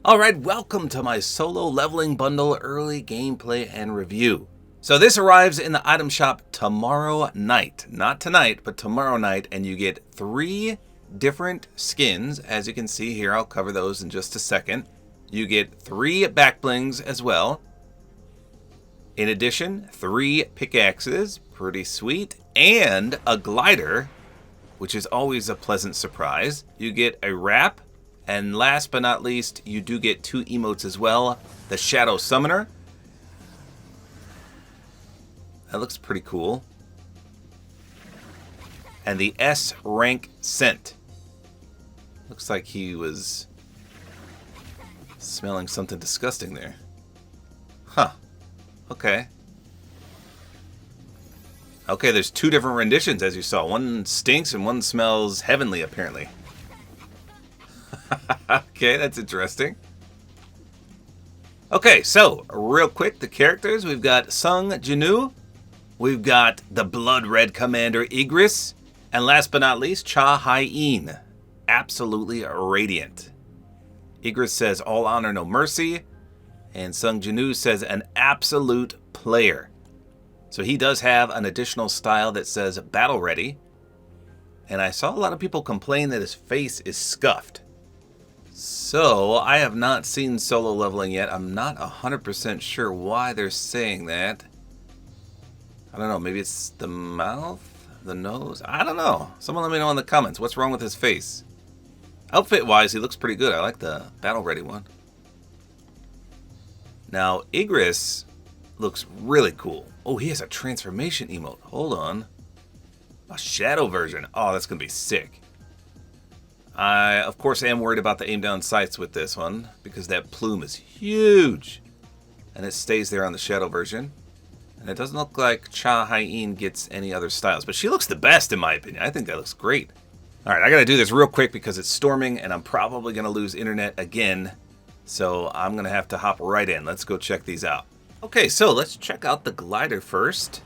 Alright, welcome to my solo leveling bundle early gameplay and review. So this arrives in the item shop tomorrow night. Not tonight, but tomorrow night, and you get 3 different skins. As you can see here, I'll cover those in just a second. You get 3 back blings as well. In addition, 3 pickaxes, pretty sweet, and a glider, which is always a pleasant surprise. You get a wrap. And last but not least, you do get 2 emotes as well. The Shadow Summoner. That looks pretty cool. And the S rank scent. Looks like he was smelling something disgusting there. Huh. Okay. Okay, there's 2 different renditions as you saw. One stinks and one smells heavenly apparently. Okay, that's interesting. Okay, so real quick, the characters. We've got Sung Jinwoo. We've got the Blood Red Commander Igris. And last but not least, Hae-in. Absolutely radiant. Igris says all honor, no mercy. And Sung Jinwoo says an absolute player. So he does have an additional style that says battle ready. And I saw a lot of people complain that his face is scuffed. So, I have not seen solo leveling yet. I'm not 100% sure why they're saying that. I don't know, maybe it's the mouth? The nose? I don't know. Someone let me know in the comments. What's wrong with his face? Outfit-wise, he looks pretty good. I like the battle-ready one. Now, Igris looks really cool. Oh, he has a transformation emote. Hold on. A shadow version. Oh, that's going to be sick. I, of course, am worried about the aim down sights with this one because that plume is huge. And it stays there on the shadow version. And it doesn't look like Hae-in gets any other styles. But she looks the best in my opinion. I think that looks great. Alright, I gotta do this real quick because it's storming and I'm probably gonna lose internet again. So I'm gonna have to hop right in. Let's go check these out. Okay, so let's check out the glider first.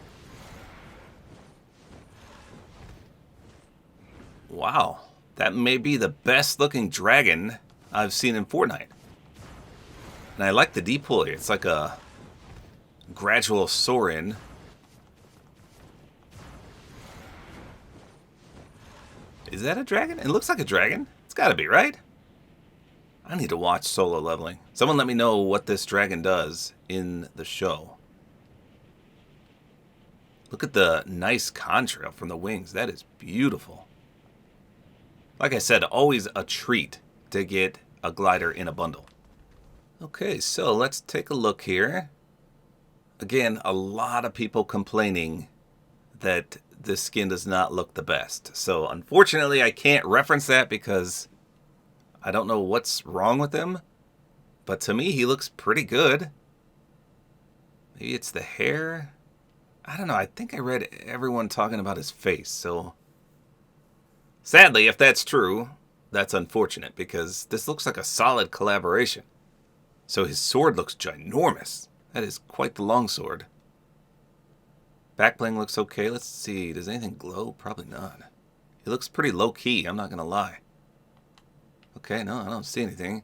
Wow. That may be the best looking dragon I've seen in Fortnite. And I like the depool here. It's like a gradual soar-in. Is that a dragon? It looks like a dragon. It's gotta be, right? I need to watch solo leveling. Someone let me know what this dragon does in the show. Look at the nice contrail from the wings. That is beautiful. Like I said, always a treat to get a glider in a bundle. Okay, so let's take a look here. Again, a lot of people complaining that this skin does not look the best. So unfortunately, I can't reference that because I don't know what's wrong with him. But to me, he looks pretty good. Maybe it's the hair. I don't know. I think I read everyone talking about his face, so... Sadly, if that's true, that's unfortunate because this looks like a solid collaboration. So his sword looks ginormous. That is quite the long sword. Backbling looks okay. Let's see. Does anything glow? Probably not. It looks pretty low-key. I'm not going to lie. Okay, no, I don't see anything.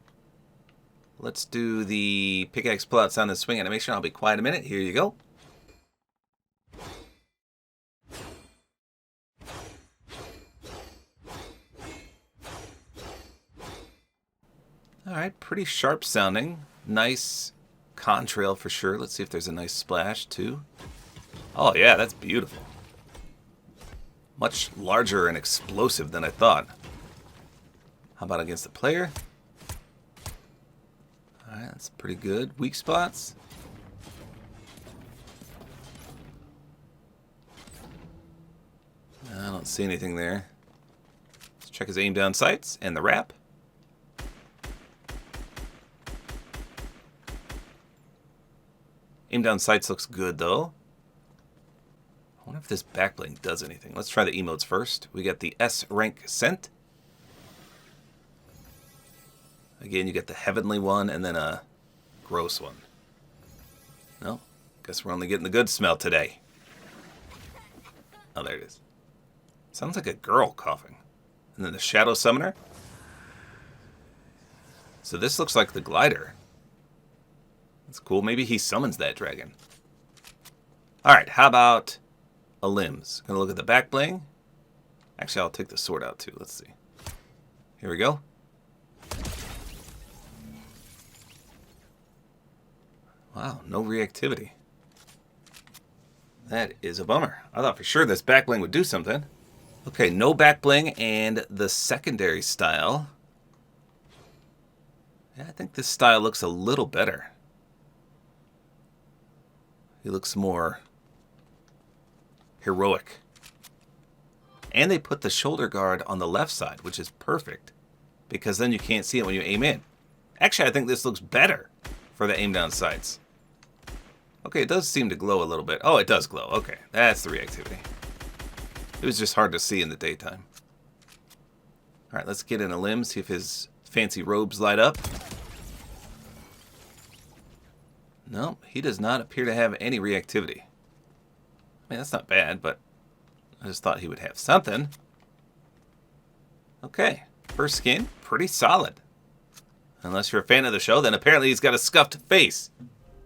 Let's do the pickaxe pull-out sound and swing animation. I'll be quiet a minute. Here you go. Alright, pretty sharp sounding. Nice contrail for sure. Let's see if there's a nice splash too. Oh yeah, that's beautiful. Much larger and explosive than I thought. How about against the player? Alright, that's pretty good. Weak spots. I don't see anything there. Let's check his aim down sights and the wrap. Aim down sights looks good though. I wonder if this backbling does anything. Let's try the emotes first. We got the S rank scent. Again, you get the heavenly one and then a gross one. No, guess we're only getting the good smell today. Oh, there it is. Sounds like a girl coughing. And then the Shadow Summoner. So this looks like the glider. That's cool. Maybe he summons that dragon. Alright, how about a limbs? Gonna look at the back bling. Actually, I'll take the sword out too. Let's see. Here we go. Wow, no reactivity. That is a bummer. I thought for sure this back bling would do something. Okay, no back bling and the secondary style. Yeah, I think this style looks a little better. He looks more heroic. And they put the shoulder guard on the left side, which is perfect. Because then you can't see it when you aim in. Actually, I think this looks better for the aim down sights. Okay, it does seem to glow a little bit. Oh, it does glow. Okay, that's the reactivity. It was just hard to see in the daytime. Alright, let's get in a limb, see if his fancy robes light up. No, he does not appear to have any reactivity. I mean, that's not bad, but I just thought he would have something. Okay, first skin, pretty solid. Unless you're a fan of the show, then apparently he's got a scuffed face.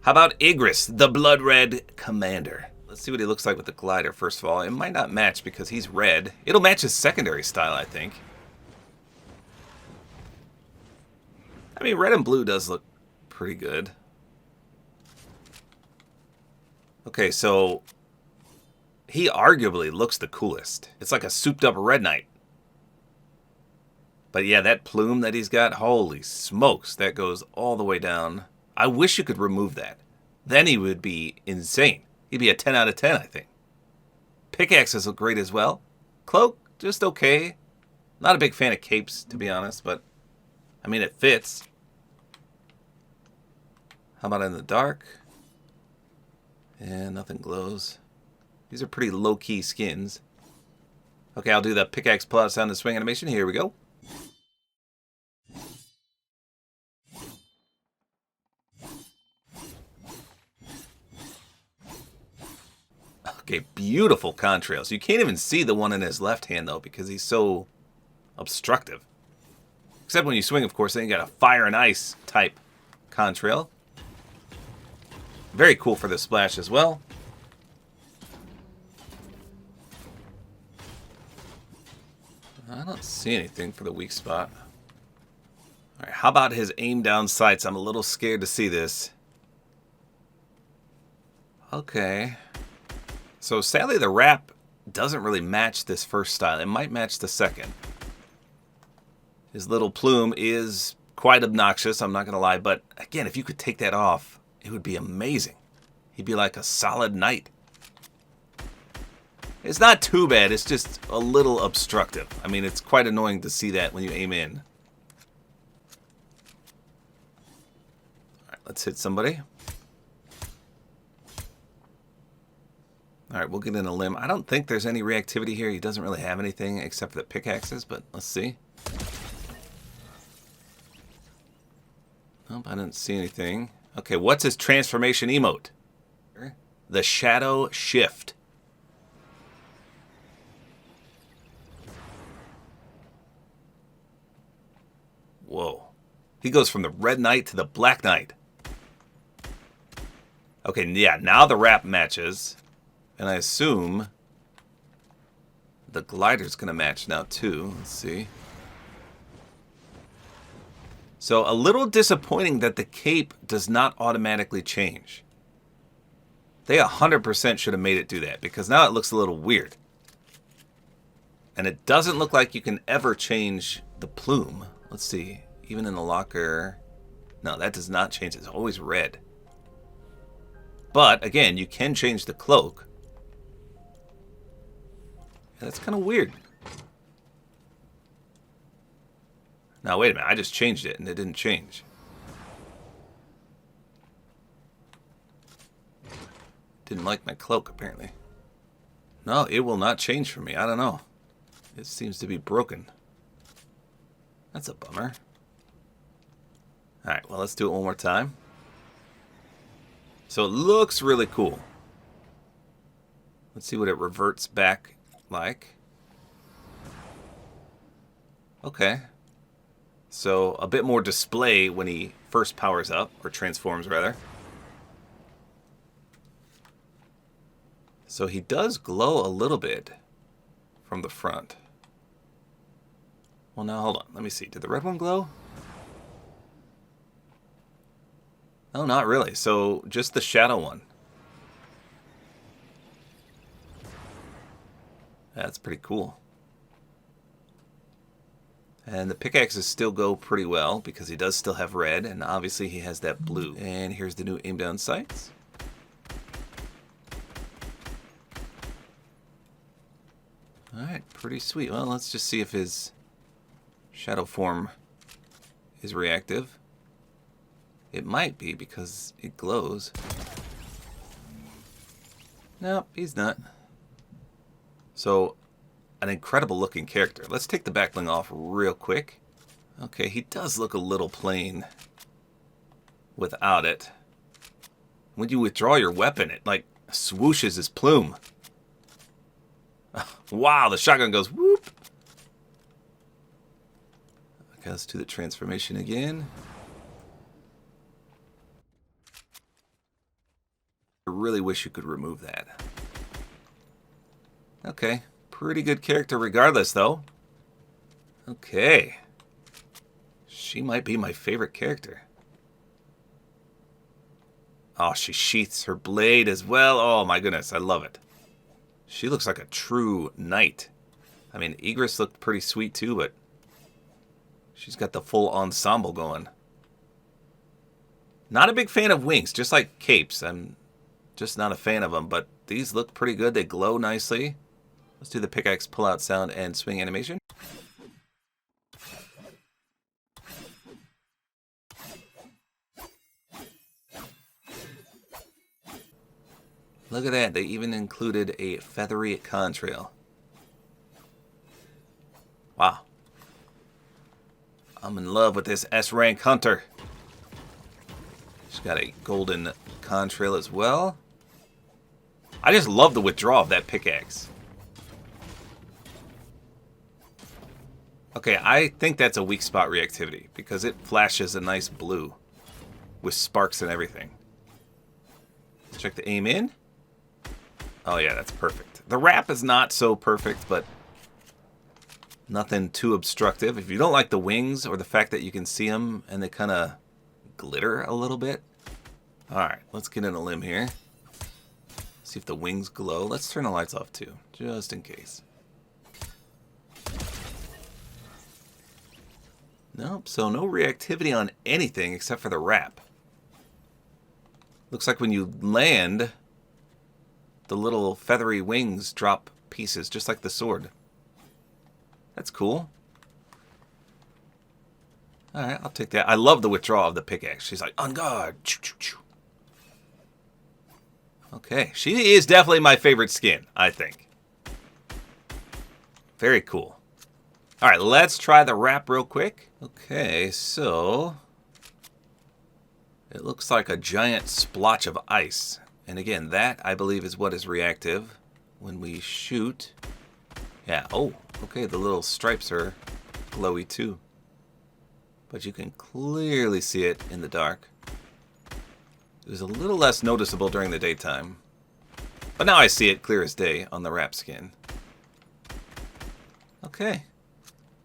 How about Igris, the blood red commander? Let's see what he looks like with the glider, first of all. It might not match because he's red. It'll match his secondary style, I think. I mean, red and blue does look pretty good. Okay, so he arguably looks the coolest. It's like a souped-up red knight. But yeah, that plume that he's got, holy smokes, that goes all the way down. I wish you could remove that. Then he would be insane. He'd be a 10 out of 10, I think. Pickaxes look great as well. Cloak, just okay. Not a big fan of capes, to be honest, but I mean, it fits. How about in the dark? Yeah, nothing glows. These are pretty low-key skins. Okay, I'll do the pickaxe plus on the swing animation. Here we go. Okay, beautiful contrails. You can't even see the one in his left hand, though, because he's so obstructive. Except when you swing, of course, then you got a fire and ice type contrail. Very cool for the splash as well. I don't see anything for the weak spot. Alright, how about his aim down sights? I'm a little scared to see this. Okay. So sadly the wrap doesn't really match this first style. It might match the second. His little plume is quite obnoxious, I'm not going to lie. But again, if you could take that off, it would be amazing. He'd be like a solid knight. It's not too bad, it's just a little obstructive. I mean, it's quite annoying to see that when you aim in. Alright, let's hit somebody. Alright, we'll get in a limb. I don't think there's any reactivity here. He doesn't really have anything except for the pickaxes, but let's see. Nope, I didn't see anything. Okay, what's his transformation emote? The Shadow Shift. Whoa. He goes from the Red Knight to the Black Knight. Okay, yeah, now the wrap matches. And I assume the glider's going to match now, too. Let's see. So, a little disappointing that the cape does not automatically change. They 100% should have made it do that, because now it looks a little weird. And it doesn't look like you can ever change the plume. Let's see. Even in the locker. No, that does not change. It's always red. But, again, you can change the cloak. That's kind of weird. Now, wait a minute. I just changed it, and it didn't change. Didn't like my cloak, apparently. No, it will not change for me. I don't know. It seems to be broken. That's a bummer. Alright, well, let's do it one more time. So it looks really cool. Let's see what it reverts back like. Okay. So a bit more display when he first powers up, or transforms rather. So he does glow a little bit from the front. Well, now hold on. Let me see. Did the red one glow? Oh, not really. So just the shadow one. That's pretty cool. And the pickaxes still go pretty well because he does still have red, and obviously he has that blue. And here's the new aim down sights. Alright, pretty sweet. Well, let's just see if his shadow form is reactive. It might be because it glows. Nope, he's not. So, an incredible looking character. Let's take the backbling off real quick. Okay, he does look a little plain without it. When you withdraw your weapon, it like swooshes his plume. Wow, the shotgun goes whoop. Okay, let's do the transformation again. I really wish you could remove that. Okay, pretty good character regardless, though. Okay. She might be my favorite character. Oh, she sheaths her blade as well. Oh my goodness, I love it. She looks like a true knight. I mean, Igris looked pretty sweet too, but she's got the full ensemble going. Not a big fan of wings, just like capes. I'm just not a fan of them, but these look pretty good. They glow nicely. Let's do the pickaxe pull-out sound and swing animation. Look at that. They even included a feathery contrail. Wow. I'm in love with this S-rank hunter. She's got a golden contrail as well. I just love the withdrawal of that pickaxe. Okay, I think that's a weak spot reactivity because it flashes a nice blue with sparks and everything. Let's check the aim in. Oh yeah, that's perfect. The wrap is not so perfect, but nothing too obstructive. If you don't like the wings or the fact that you can see them and they kind of glitter a little bit. Alright, let's get in a limb here. See if the wings glow. Let's turn the lights off too, just in case. Nope, so no reactivity on anything except for the wrap. Looks like when you land, the little feathery wings drop pieces, just like the sword. That's cool. Alright, I'll take that. I love the withdrawal of the pickaxe. She's like, on guard. Okay, she is definitely my favorite skin, I think. Very cool. Alright, let's try the wrap real quick. Okay, so it looks like a giant splotch of ice. And again, that, I believe, is what is reactive when we shoot. Yeah, oh, okay, the little stripes are glowy too. But you can clearly see it in the dark. It was a little less noticeable during the daytime. But now I see it clear as day on the wrap skin. Okay,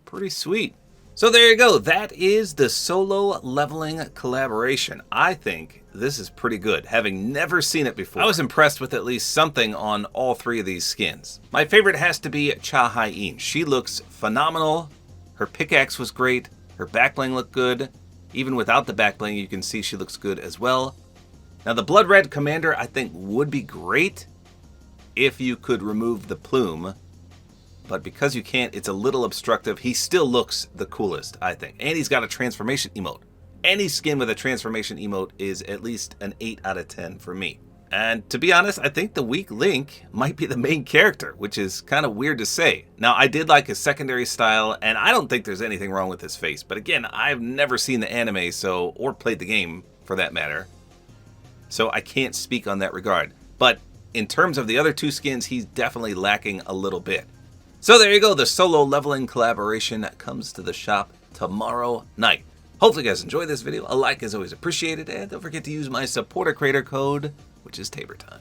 pretty sweet. So there you go. That is the solo leveling collaboration. I think this is pretty good, having never seen it before. I was impressed with at least something on all three of these skins. My favorite has to be Hae-in. She looks phenomenal. Her pickaxe was great. Her backbling looked good. Even without the backbling, you can see she looks good as well. Now the Blood Red Commander, I think, would be great if you could remove the plume. But because you can't, it's a little obstructive. He still looks the coolest, I think. And he's got a transformation emote. Any skin with a transformation emote is at least an 8 out of 10 for me. And to be honest, I think the weak link might be the main character, which is kind of weird to say. Now, I did like his secondary style, and I don't think there's anything wrong with his face. But again, I've never seen the anime, or played the game for that matter. So I can't speak on that regard. But in terms of the other two skins, he's definitely lacking a little bit. So there you go, the solo leveling collaboration comes to the shop tomorrow night. Hopefully you guys enjoyed this video. A like is always appreciated, and don't forget to use my supporter creator code, which is tabortime.